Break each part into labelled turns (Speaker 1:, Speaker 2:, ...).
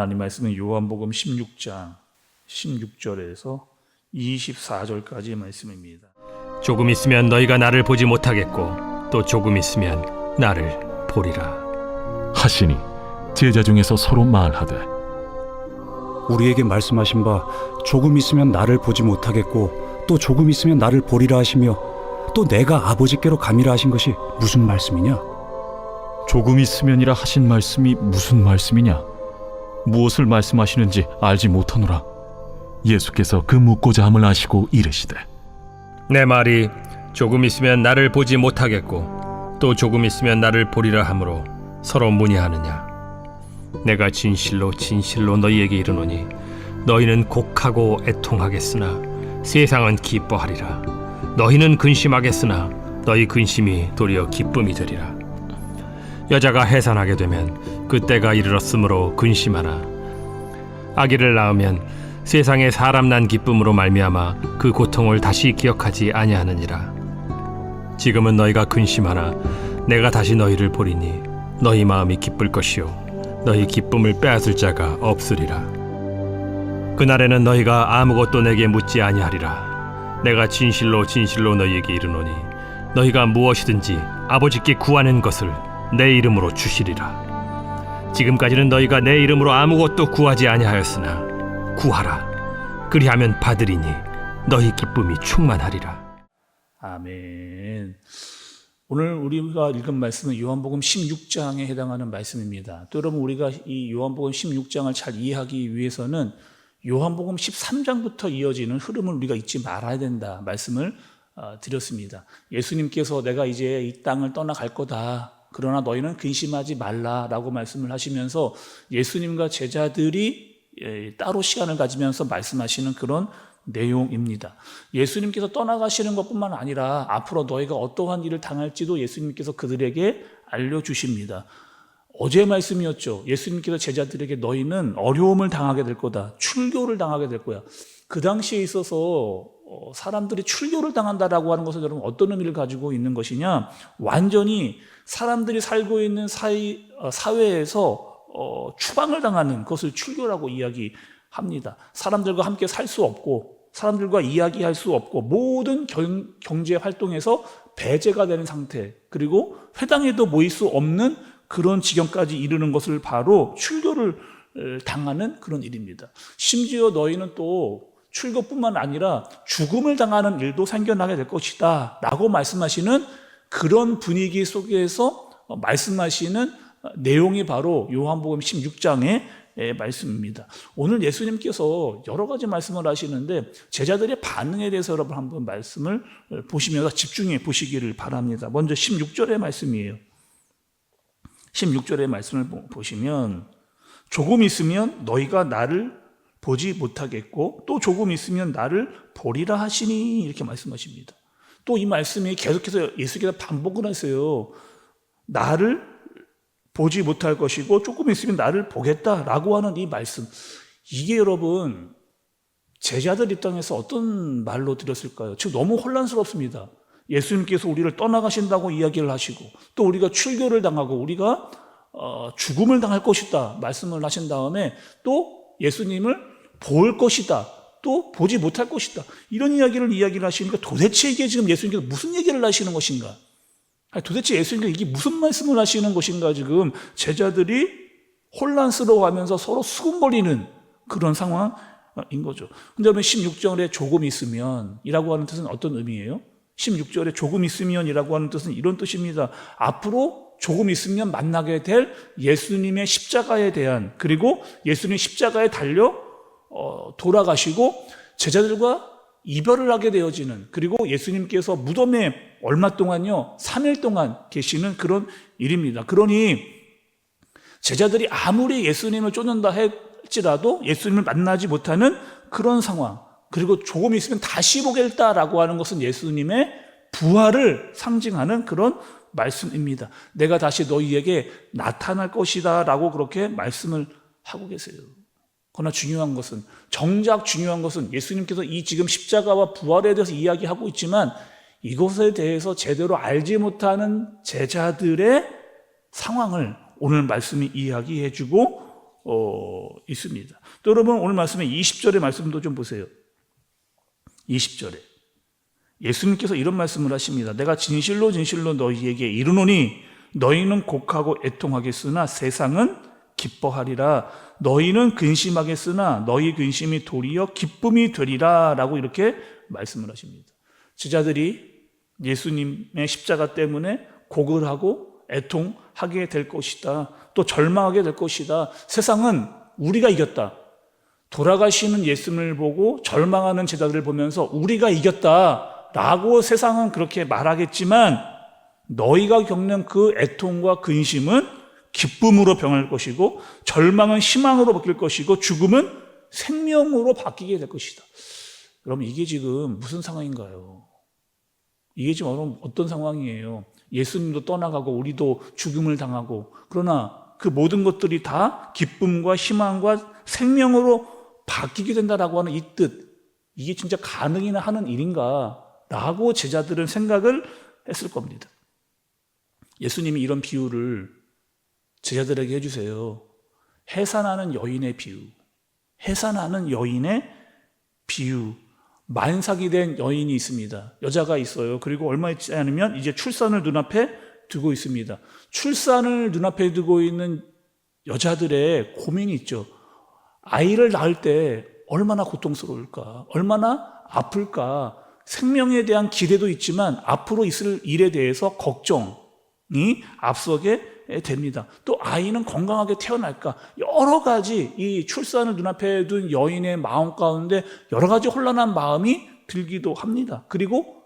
Speaker 1: 하나님 말씀은 요한복음 16장 16절에서 24절까지의 말씀입니다.
Speaker 2: 조금 있으면 너희가 나를 보지 못하겠고 또 조금 있으면 나를 보리라
Speaker 3: 하시니 제자 중에서 서로 말하되
Speaker 4: 우리에게 말씀하신 바 조금 있으면 나를 보지 못하겠고 또 조금 있으면 나를 보리라 하시며 또 내가 아버지께로 가미라 하신 것이 무슨 말씀이냐?
Speaker 3: 조금 있으면이라 하신 말씀이 무슨 말씀이냐? 무엇을 말씀하시는지 알지 못하노라. 예수께서 그 묻고자 함을 아시고 이르시되
Speaker 2: 내 말이 조금 있으면 나를 보지 못하겠고 또 조금 있으면 나를 보리라 하므로 서로 문의하느냐. 내가 진실로 진실로 너희에게 이르노니 너희는 곡하고 애통하겠으나 세상은 기뻐하리라. 너희는 근심하겠으나 너희 근심이 도리어 기쁨이 되리라. 여자가 해산하게 되면 그때가 이르렀으므로 근심하나 아기를 낳으면 세상에 사람 난 기쁨으로 말미암아 그 고통을 다시 기억하지 아니하느니라. 지금은 너희가 근심하나 내가 다시 너희를 보리니 너희 마음이 기쁠 것이요 너희 기쁨을 빼앗을 자가 없으리라. 그날에는 너희가 아무것도 내게 묻지 아니하리라. 내가 진실로 진실로 너희에게 이르노니 너희가 무엇이든지 아버지께 구하는 것을 내 이름으로 주시리라. 지금까지는 너희가 내 이름으로 아무것도 구하지 아니하였으나 구하라. 그리하면 받으리니 너희 기쁨이 충만하리라.
Speaker 1: 아멘. 오늘 우리가 읽은 말씀은 요한복음 16장에 해당하는 말씀입니다. 또 여러분, 우리가 이 요한복음 16장을 잘 이해하기 위해서는 요한복음 13장부터 이어지는 흐름을 우리가 잊지 말아야 된다 말씀을 드렸습니다. 예수님께서 내가 이제 이 땅을 떠나갈 거다, 그러나 너희는 근심하지 말라라고 말씀을 하시면서 예수님과 제자들이 따로 시간을 가지면서 말씀하시는 그런 내용입니다. 예수님께서 떠나가시는 것뿐만 아니라 앞으로 너희가 어떠한 일을 당할지도 예수님께서 그들에게 알려주십니다. 어제 말씀이었죠. 예수님께서 제자들에게 너희는 어려움을 당하게 될 거다, 출교를 당하게 될 거야. 그 당시에 있어서 사람들이 출교를 당한다라고 하는 것은 여러분 어떤 의미를 가지고 있는 것이냐, 완전히 사람들이 살고 있는 사회에서 추방을 당하는 것을 출교라고 이야기합니다. 사람들과 함께 살 수 없고 사람들과 이야기할 수 없고 모든 경제 활동에서 배제가 되는 상태, 그리고 회당에도 모일 수 없는 그런 지경까지 이르는 것을 바로 출교를 당하는 그런 일입니다. 심지어 너희는 또 출교뿐만 아니라 죽음을 당하는 일도 생겨나게 될 것이다 라고 말씀하시는 그런 분위기 속에서 말씀하시는 내용이 바로 요한복음 16장의 말씀입니다. 오늘 예수님께서 여러 가지 말씀을 하시는데 제자들의 반응에 대해서 여러분 한번 말씀을 보시면서 집중해 보시기를 바랍니다. 먼저 16절의 말씀이에요. 16절의 말씀을 보시면 조금 있으면 너희가 나를 보지 못하겠고 또 조금 있으면 나를 보리라 하시니, 이렇게 말씀하십니다. 또 이 말씀이 계속해서 예수께서 반복을 하세요. 나를 보지 못할 것이고 조금 있으면 나를 보겠다라고 하는 이 말씀, 이게 여러분 제자들 입장에서 어떤 말로 들었을까요? 지금 너무 혼란스럽습니다. 예수님께서 우리를 떠나가신다고 이야기를 하시고 또 우리가 출교를 당하고 우리가 죽음을 당할 것이다 말씀을 하신 다음에 또 예수님을 볼 것이다, 또 보지 못할 것이다, 이런 이야기를 하시니까 도대체 이게 지금 예수님께서 무슨 얘기를 하시는 것인가? 도대체 예수님께서 이게 무슨 말씀을 하시는 것인가? 지금 제자들이 혼란스러워하면서 서로 수군거리는 그런 상황인 거죠. 근데 여러분 16절에 조금 있으면 이라고 하는 뜻은 어떤 의미예요? 16절에 조금 있으면이라고 하는 뜻은 이런 뜻입니다. 앞으로 조금 있으면 만나게 될 예수님의 십자가에 대한, 그리고 예수님 십자가에 달려 돌아가시고 제자들과 이별을 하게 되어지는, 그리고 예수님께서 무덤에 얼마 동안요? 3일 동안 계시는 그런 일입니다. 그러니 제자들이 아무리 예수님을 쫓는다 할지라도 예수님을 만나지 못하는 그런 상황, 그리고 조금 있으면 다시 보겠다라고 하는 것은 예수님의 부활을 상징하는 그런 말씀입니다. 내가 다시 너희에게 나타날 것이다 라고 그렇게 말씀을 하고 계세요. 그러나 정작 중요한 것은 예수님께서 이 지금 십자가와 부활에 대해서 이야기하고 있지만 이것에 대해서 제대로 알지 못하는 제자들의 상황을 오늘 말씀이 이야기해주고 있습니다. 또 여러분 오늘 말씀에 20절의 말씀도 좀 보세요. 20절에 예수님께서 이런 말씀을 하십니다. 내가 진실로 진실로 너희에게 이르노니 너희는 곡하고 애통하겠으나 세상은 기뻐하리라. 너희는 근심하겠으나 너희 근심이 도리어 기쁨이 되리라 라고 이렇게 말씀을 하십니다. 제자들이 예수님의 십자가 때문에 곡을 하고 애통하게 될 것이다. 또 절망하게 될 것이다. 세상은 우리가 이겼다. 돌아가시는 예수님을 보고 절망하는 제자들을 보면서 우리가 이겼다 라고 세상은 그렇게 말하겠지만 너희가 겪는 그 애통과 근심은 기쁨으로 변할 것이고 절망은 희망으로 바뀔 것이고 죽음은 생명으로 바뀌게 될 것이다. 그럼 이게 지금 무슨 상황인가요? 이게 지금 어떤 상황이에요? 예수님도 떠나가고 우리도 죽음을 당하고 그러나 그 모든 것들이 다 기쁨과 희망과 생명으로 바뀌게 된다라고 하는 이 뜻, 이게 진짜 가능이나 하는 일인가? 라고 제자들은 생각을 했을 겁니다. 예수님이 이런 비유를 제자들에게 해주세요. 해산하는 여인의 비유. 해산하는 여인의 비유. 만삭이 된 여인이 있습니다. 여자가 있어요. 그리고 얼마 있지 않으면 이제 출산을 눈앞에 두고 있습니다. 출산을 눈앞에 두고 있는 여자들의 고민이 있죠. 아이를 낳을 때 얼마나 고통스러울까? 얼마나 아플까? 생명에 대한 기대도 있지만 앞으로 있을 일에 대해서 걱정이 앞서게 됩니다. 또 아이는 건강하게 태어날까? 여러 가지 이 출산을 눈앞에 둔 여인의 마음 가운데 여러 가지 혼란한 마음이 들기도 합니다. 그리고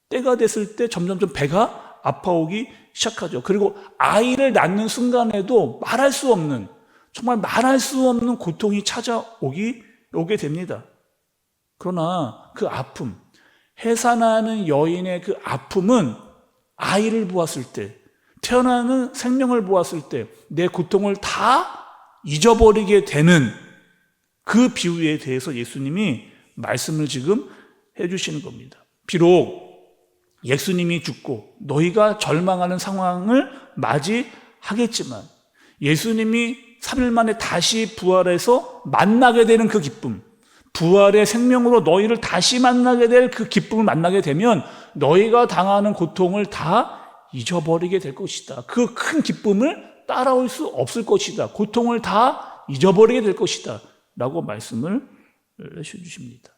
Speaker 1: 때가 됐을 때 점점점 배가 아파오기 시작하죠. 그리고 아이를 낳는 순간에도 말할 수 없는, 정말 말할 수 없는 고통이 오게 됩니다. 그러나 그 아픔, 해산하는 여인의 그 아픔은 아이를 보았을 때, 태어나는 생명을 보았을 때 내 고통을 다 잊어버리게 되는 그 비유에 대해서 예수님이 말씀을 지금 해주시는 겁니다. 비록 예수님이 죽고 너희가 절망하는 상황을 맞이하겠지만 예수님이 3일 만에 다시 부활해서 만나게 되는 그 기쁨, 부활의 생명으로 너희를 다시 만나게 될 그 기쁨을 만나게 되면 너희가 당하는 고통을 다 잊어버리게 될 것이다. 그 큰 기쁨을 따라올 수 없을 것이다. 고통을 다 잊어버리게 될 것이다. 라고 말씀을 해주십니다.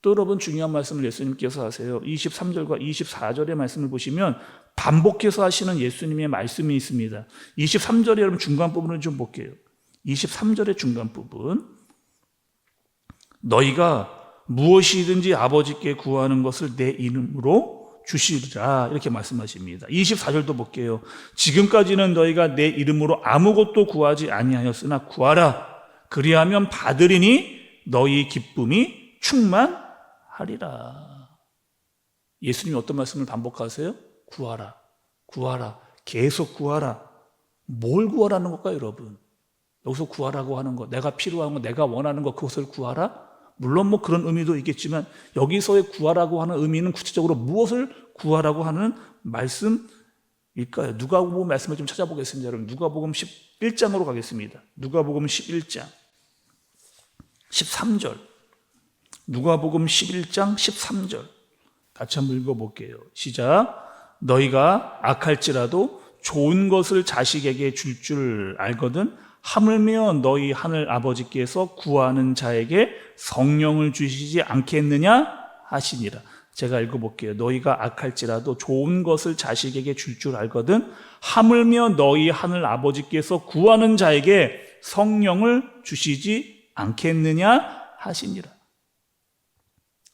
Speaker 1: 또 여러분 중요한 말씀을 예수님께서 하세요. 23절과 24절의 말씀을 보시면 반복해서 하시는 예수님의 말씀이 있습니다. 23절에 여러분 중간 부분을 좀 볼게요. 23절의 중간 부분. 너희가 무엇이든지 아버지께 구하는 것을 내 이름으로 주시리라 이렇게 말씀하십니다. 24절도 볼게요. 지금까지는 너희가 내 이름으로 아무것도 구하지 아니하였으나 구하라. 그리하면 받으리니 너희 기쁨이 충만하리라. 예수님이 어떤 말씀을 반복하세요? 구하라. 구하라. 계속 구하라. 뭘 구하라는 걸까요, 여러분? 여기서 구하라고 하는 것, 내가 필요한 것, 내가 원하는 것, 그것을 구하라? 물론 뭐 그런 의미도 있겠지만 여기서의 구하라고 하는 의미는 구체적으로 무엇을 구하라고 하는 말씀일까요? 누가복음 말씀을 좀 찾아보겠습니다. 여러분 누가복음 11장으로 가겠습니다. 누가복음 11장 13절. 누가복음 11장 13절 같이 한번 읽어볼게요. 시작. 너희가 악할지라도 좋은 것을 자식에게 줄 알거든 하물며 너희 하늘 아버지께서 구하는 자에게 성령을 주시지 않겠느냐 하시니라. 제가 읽어볼게요. 너희가 악할지라도 좋은 것을 자식에게 줄 알거든 하물며 너희 하늘 아버지께서 구하는 자에게 성령을 주시지 않겠느냐 하시니라.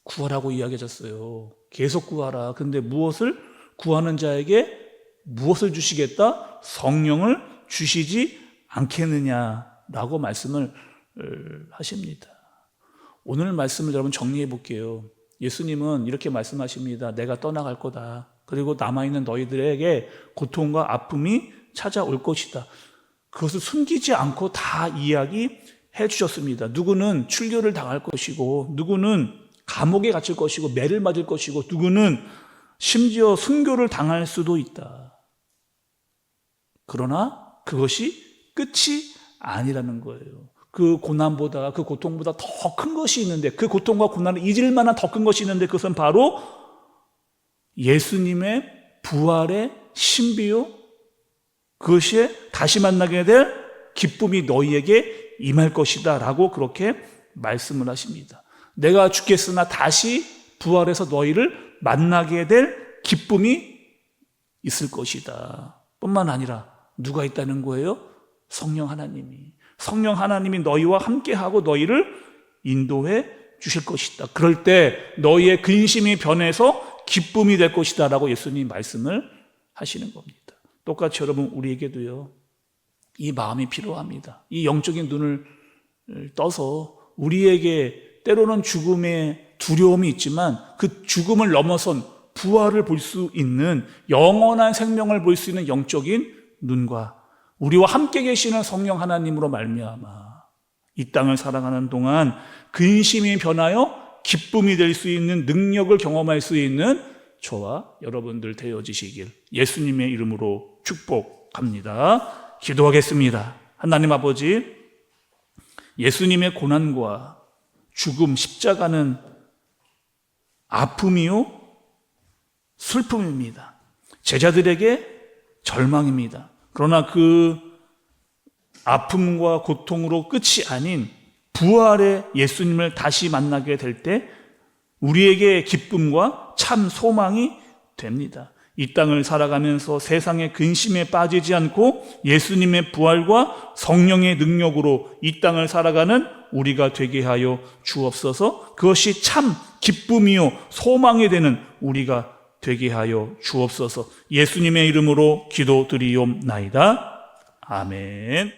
Speaker 1: 구하라고 이야기하셨어요. 계속 구하라. 근데 무엇을 구하는 자에게 무엇을 주시겠다? 성령을 주시지 않겠느냐라고 말씀을 하십니다. 오늘 말씀을 여러분 정리해 볼게요. 예수님은 이렇게 말씀하십니다. 내가 떠나갈 거다. 그리고 남아있는 너희들에게 고통과 아픔이 찾아올 것이다. 그것을 숨기지 않고 다 이야기해 주셨습니다. 누구는 출교를 당할 것이고 누구는 감옥에 갇힐 것이고 매를 맞을 것이고 누구는 심지어 순교를 당할 수도 있다. 그러나 그것이 끝이 아니라는 거예요. 그 고난보다, 그 고통보다 더 큰 것이 있는데, 그 고통과 고난을 잊을 만한 더 큰 것이 있는데, 그것은 바로 예수님의 부활의 신비요, 그것이 다시 만나게 될 기쁨이 너희에게 임할 것이다 라고 그렇게 말씀을 하십니다. 내가 죽겠으나 다시 부활해서 너희를 만나게 될 기쁨이 있을 것이다. 뿐만 아니라 누가 있다는 거예요? 성령 하나님이. 성령 하나님이 너희와 함께하고 너희를 인도해 주실 것이다. 그럴 때 너희의 근심이 변해서 기쁨이 될 것이다 라고 예수님이 말씀을 하시는 겁니다. 똑같이 여러분 우리에게도요, 이 마음이 필요합니다. 이 영적인 눈을 떠서 우리에게 때로는 죽음의 두려움이 있지만 그 죽음을 넘어선 부활을 볼 수 있는, 영원한 생명을 볼 수 있는 영적인 눈과 우리와 함께 계시는 성령 하나님으로 말미암아 이 땅을 살아가는 동안 근심이 변하여 기쁨이 될 수 있는 능력을 경험할 수 있는 저와 여러분들 되어지시길 예수님의 이름으로 축복합니다. 기도하겠습니다. 하나님 아버지, 예수님의 고난과 죽음, 십자가는 아픔이요 슬픔입니다. 제자들에게 절망입니다. 그러나 그 아픔과 고통으로 끝이 아닌 부활의 예수님을 다시 만나게 될 때 우리에게 기쁨과 참 소망이 됩니다. 이 땅을 살아가면서 세상의 근심에 빠지지 않고 예수님의 부활과 성령의 능력으로 이 땅을 살아가는 우리가 되게 하여 주옵소서. 그것이 참 기쁨이요 소망이 되는 우리가 되게 하여 주옵소서. 예수님의 이름으로 기도드리옵나이다. 아멘.